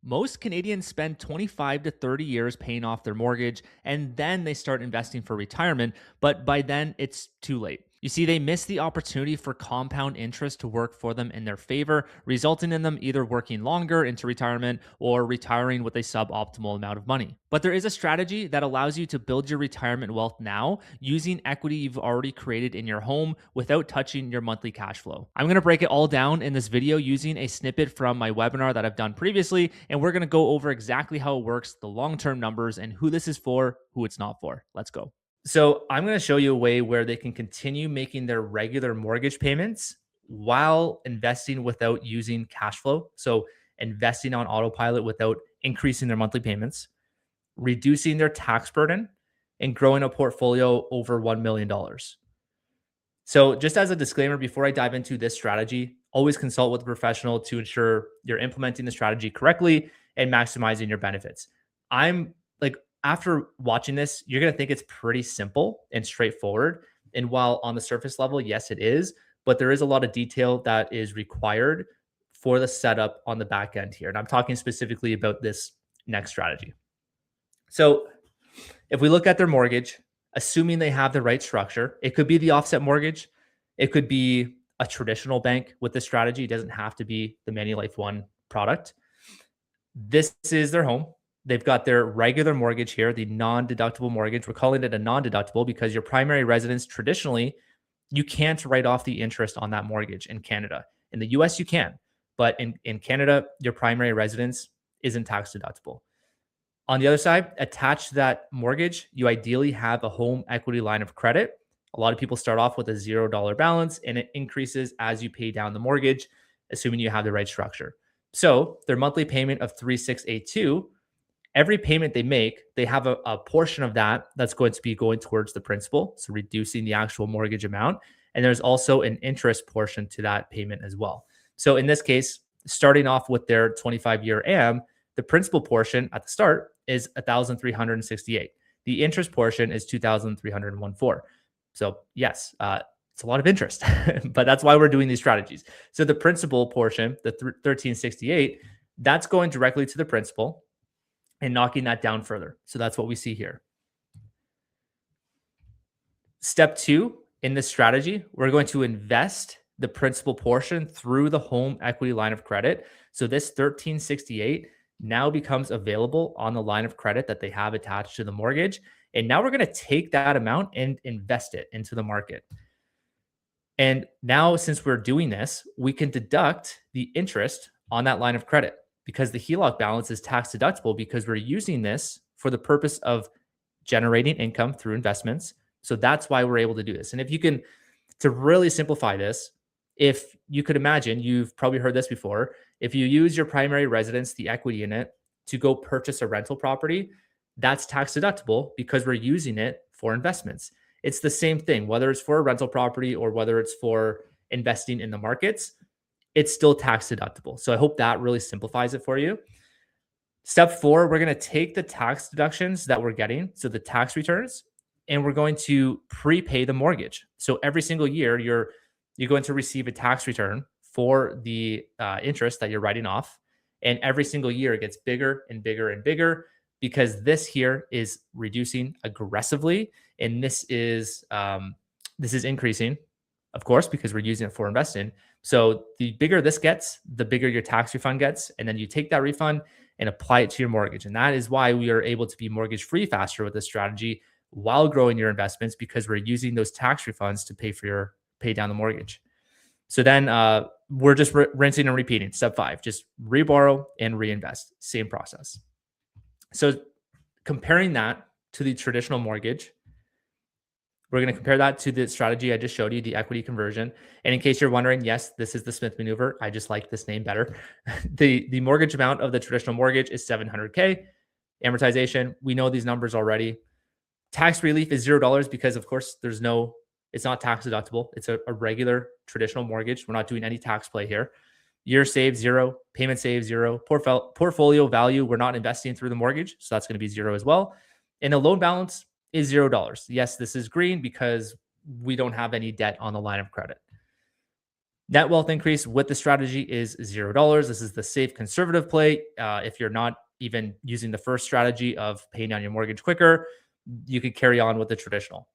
Most Canadians spend 25 to 30 years paying off their mortgage and then they start investing for retirement, but by then it's too late. You see, they miss the opportunity for compound interest to work for them in their favor, resulting in them either working longer into retirement or retiring with a suboptimal amount of money. But there is a strategy that allows you to build your retirement wealth now using equity you've already created in your home without touching your monthly cash flow. I'm going to break it all down in this video using a snippet from my webinar that I've done previously, and we're going to go over exactly how it works, the long-term numbers, and who this is for, who it's not for. Let's go. So I'm going to show you a way where they can continue making their regular mortgage payments while investing without using cash flow. So investing on autopilot without increasing their monthly payments, reducing their tax burden, and growing a portfolio over $1 million. So just as a disclaimer, before I dive into this strategy, always consult with a professional to ensure you're implementing the strategy correctly and maximizing your benefits. I'm like, after watching this, you're going to think it's pretty simple and straightforward. And while on the surface level, yes, it is, but there is a lot of detail that is required for the setup on the back end here. And I'm talking specifically about this next strategy. So if we look at their mortgage, assuming they have the right structure, it could be the offset mortgage. It could be a traditional bank with this strategy. It doesn't have to be the Manulife One product. This is their home. They've got their regular mortgage here, the non-deductible mortgage. We're calling it a non-deductible because your primary residence, traditionally, you can't write off the interest on that mortgage in Canada. In the US, you can, but in Canada, your primary residence isn't tax deductible. On the other side, attached to that mortgage, you ideally have a home equity line of credit. A lot of people start off with a $0 balance and it increases as you pay down the mortgage, assuming you have the right structure. So their monthly payment of 3682, every payment they make, they have a portion of that that's going to be going towards the principal, so reducing the actual mortgage amount. And there's also an interest portion to that payment as well. So in this case, starting off with their 25-year AM, the principal portion at the start is 1,368. The interest portion is 2,314. So yes, it's a lot of interest, but that's why we're doing these strategies. So the principal portion, the 1,368, that's going directly to the principal and knocking that down further. So that's what we see here. Step two in this strategy, we're going to invest the principal portion through the home equity line of credit. So this 1,368 now becomes available on the line of credit that they have attached to the mortgage. And now we're going to take that amount and invest it into the market. And now, since we're doing this, we can deduct the interest on that line of credit because the HELOC balance is tax deductible because we're using this for the purpose of generating income through investments. So that's why we're able to do this. And if you can, to really simplify this, if you could imagine, you've probably heard this before, if you use your primary residence, the equity in it, to go purchase a rental property, that's tax deductible because we're using it for investments. It's the same thing, whether it's for a rental property or whether it's for investing in the markets, it's still tax deductible. So I hope that really simplifies it for you. Step four, we're going to take the tax deductions that we're getting, so the tax returns, and we're going to prepay the mortgage. So every single year, you're going to receive a tax return for the interest that you're writing off. And every single year it gets bigger and bigger and bigger because this here is reducing aggressively. And this is increasing, of course, because we're using it for investing. So the bigger this gets, the bigger your tax refund gets. And then you take that refund and apply it to your mortgage. And that is why we are able to be mortgage free faster with this strategy while growing your investments, because we're using those tax refunds to pay down the mortgage. So then we're just rinsing and repeating. Step five, just reborrow and reinvest. Same process. So comparing that to the traditional mortgage, we're going to compare that to the strategy I just showed you, the equity conversion. And in case you're wondering, yes, this is the Smith maneuver. I just like this name better. The mortgage amount of the traditional mortgage is $700K. Amortization, we know these numbers already. Tax relief is $0 because, of course, it's not tax deductible. It's a regular traditional mortgage. We're not doing any tax play here. Year saved, zero. Payment saved, zero. Portfolio value, we're not investing through the mortgage. So that's going to be zero as well. And the loan balance is $0. Yes, this is green because we don't have any debt on the line of credit. Net wealth increase with the strategy is $0. This is the safe conservative play. If you're not even using the first strategy of paying down your mortgage quicker, you could carry on with the traditional.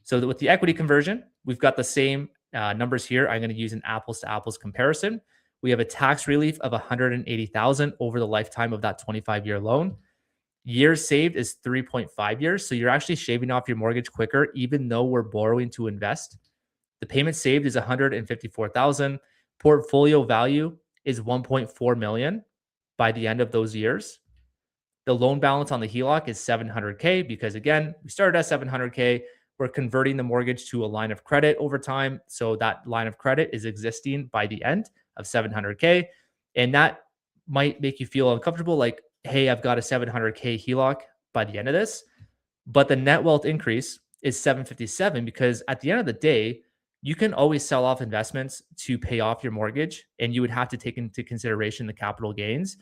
So with the equity conversion, we've got the same numbers here. I'm going to use an apples to apples comparison. We have a tax relief of 180,000 over the lifetime of that 25-year loan. Years saved is 3.5 years. So you're actually shaving off your mortgage quicker, even though we're borrowing to invest. The payment saved is 154,000. Portfolio value is 1.4 million by the end of those years. The loan balance on the HELOC is 700K because, again, we started at 700K. We're converting the mortgage to a line of credit over time. So that line of credit is existing by the end of 700K. And that might make you feel uncomfortable like, hey, I've got a 700K HELOC by the end of this. But the net wealth increase is 757 because at the end of the day, you can always sell off investments to pay off your mortgage and you would have to take into consideration the capital gains,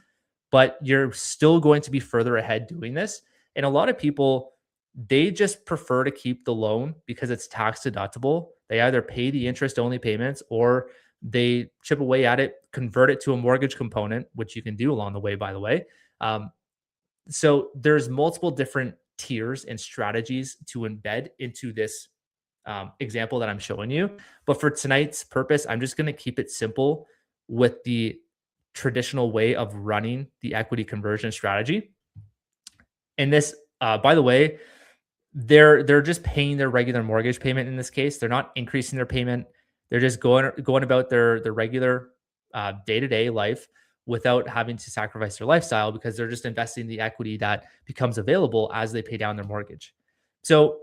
but you're still going to be further ahead doing this. And a lot of people, they just prefer to keep the loan because it's tax deductible. They either pay the interest only payments or they chip away at it, convert it to a mortgage component, which you can do along the way, by the way. Um, so there's multiple different tiers and strategies to embed into this example that I'm showing you. But for tonight's purpose, I'm just going to keep it simple with the traditional way of running the equity conversion strategy. And this, by the way, they're just paying their regular mortgage payment in this case. They're not increasing their payment. They're just going about their regular day to day life without having to sacrifice their lifestyle because they're just investing the equity that becomes available as they pay down their mortgage. So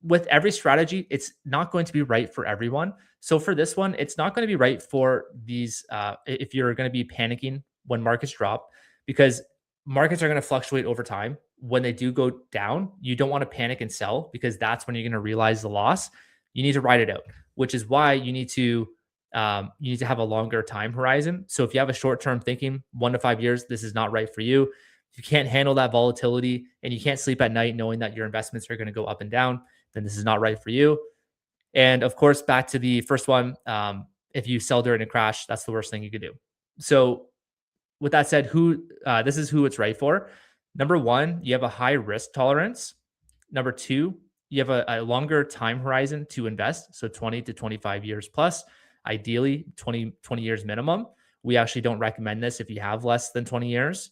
with every strategy, it's not going to be right for everyone. So for this one, it's not going to be right for these if you're going to be panicking when markets drop because markets are going to fluctuate over time. When they do go down, you don't want to panic and sell because that's when you're going to realize the loss. You need to ride it out, which is why you need to have a longer time horizon. So if you have a short term thinking, 1 to 5 years, this is not right for you. If you can't handle that volatility and you can't sleep at night knowing that your investments are going to go up and down, then this is not right for you. And of course, back to the first one, if you sell during a crash, that's the worst thing you could do. So with that said, who this is who it's right for. Number one, you have a high risk tolerance. Number two, you have a longer time horizon to invest. So 20 to 25 years plus, ideally 20 years minimum. We actually don't recommend this if you have less than 20 years.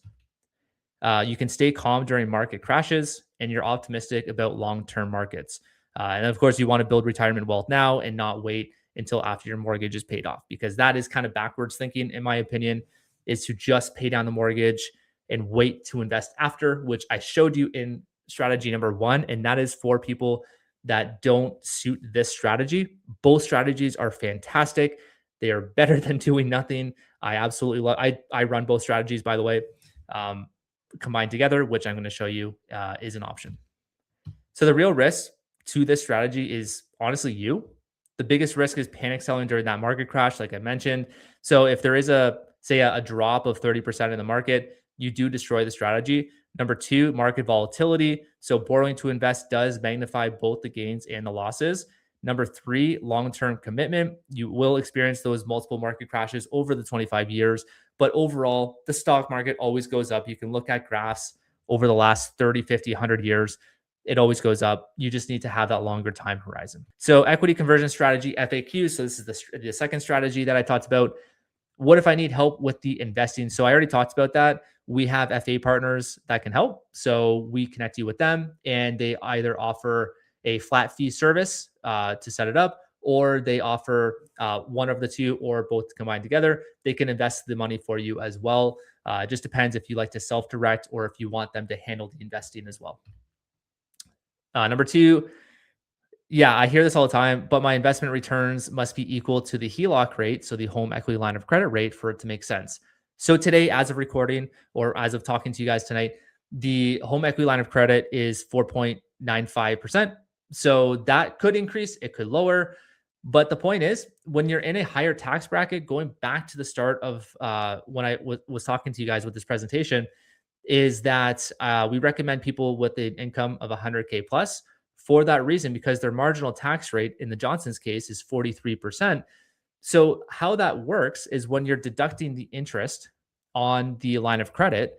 You can stay calm during market crashes and you're optimistic about long-term markets. And of course, you want to build retirement wealth now and not wait until after your mortgage is paid off, because that is kind of backwards thinking, in my opinion, is to just pay down the mortgage and wait to invest after, which I showed you in strategy number one. And that is for people that don't suit this strategy. Both strategies are fantastic. They are better than doing nothing. I absolutely love, I run both strategies, by the way, combined together, which I'm going to show you is an option. So the real risk to this strategy is honestly you. The biggest risk is panic selling during that market crash, like I mentioned. So if there is a drop of 30% in the market, you do destroy the strategy. Number two, market volatility. So borrowing to invest does magnify both the gains and the losses. Number three, long-term commitment. You will experience those multiple market crashes over the 25 years, but overall, the stock market always goes up. You can look at graphs over the last 30, 50, 100 years. It always goes up. You just need to have that longer time horizon. So equity conversion strategy, FAQ. So this is the second strategy that I talked about. What if I need help with the investing? So I already talked about that. We have FA partners that can help. So we connect you with them and they either offer a flat fee service to set it up, or they offer one of the two or both combined together. They can invest the money for you as well. It just depends if you like to self-direct or if you want them to handle the investing as well. Number two, yeah, I hear this all the time, but my investment returns must be equal to the HELOC rate, so the home equity line of credit rate, for it to make sense. So today, as of recording or as of talking to you guys tonight, the home equity line of credit is 4.95%. So that could increase, it could lower. But the point is, when you're in a higher tax bracket, going back to the start of when I was talking to you guys with this presentation, is that we recommend people with an income of 100K plus for that reason, because their marginal tax rate in the Johnson's case is 43%. So, how that works is when you're deducting the interest on the line of credit,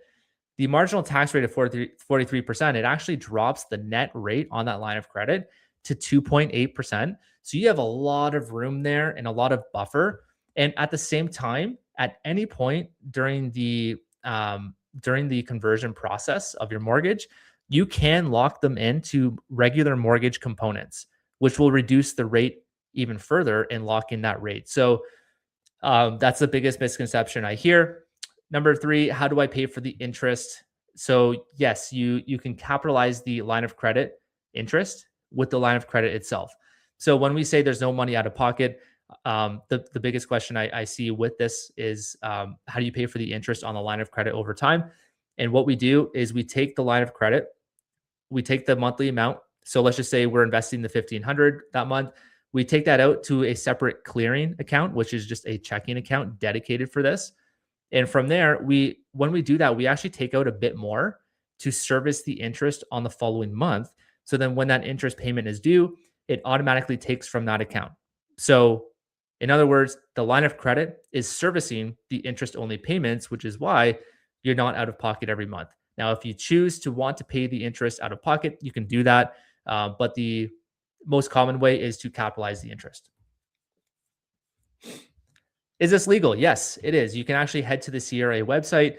the marginal tax rate of 43%, it actually drops the net rate on that line of credit to 2.8%. So you have a lot of room there and a lot of buffer. And at the same time, at any point during the conversion process of your mortgage, you can lock them into regular mortgage components, which will reduce the rate even further and lock in that rate. So that's the biggest misconception I hear. Number three, how do I pay for the interest? So yes, you can capitalize the line of credit interest with the line of credit itself. So when we say there's no money out of pocket, the biggest question I see with this is how do you pay for the interest on the line of credit over time? And what we do is we take the line of credit, we take the monthly amount. So let's just say we're investing the 1500 that month. We take that out to a separate clearing account, which is just a checking account dedicated for this. And from there, when we do that, we actually take out a bit more to service the interest on the following month. So then when that interest payment is due, it automatically takes from that account. So in other words, the line of credit is servicing the interest only payments, which is why you're not out of pocket every month. Now, if you choose to want to pay the interest out of pocket, you can do that. But the most common way is to capitalize the interest. Is this legal? Yes, it is. You can actually head to the CRA website.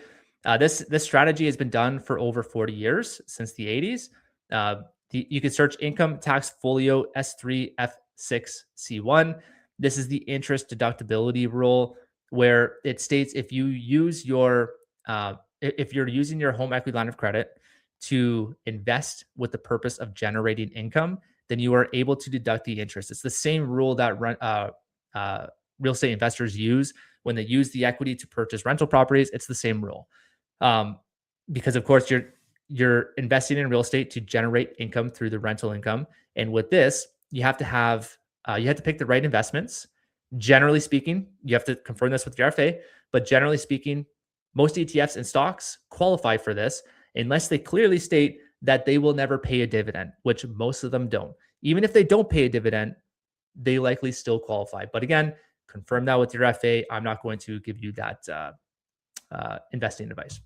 This strategy has been done for over 40 years, since the 80s. You can search income tax folio S3 F6 C1. This is the interest deductibility rule, where it states if you're using your home equity line of credit to invest with the purpose of generating income, then you are able to deduct the interest. It's the same rule that real estate investors use when they use the equity to purchase rental properties. It's the same rule, um, because of course you're investing in real estate to generate income through the rental income. And with this, you have to pick the right investments. Generally speaking, you have to confirm this with your FA, but generally speaking, most ETFs and stocks qualify for this unless they clearly state that they will never pay a dividend, which most of them don't. Even if they don't pay a dividend, they likely still qualify. But again, confirm that with your FA. I'm not going to give you that investing advice.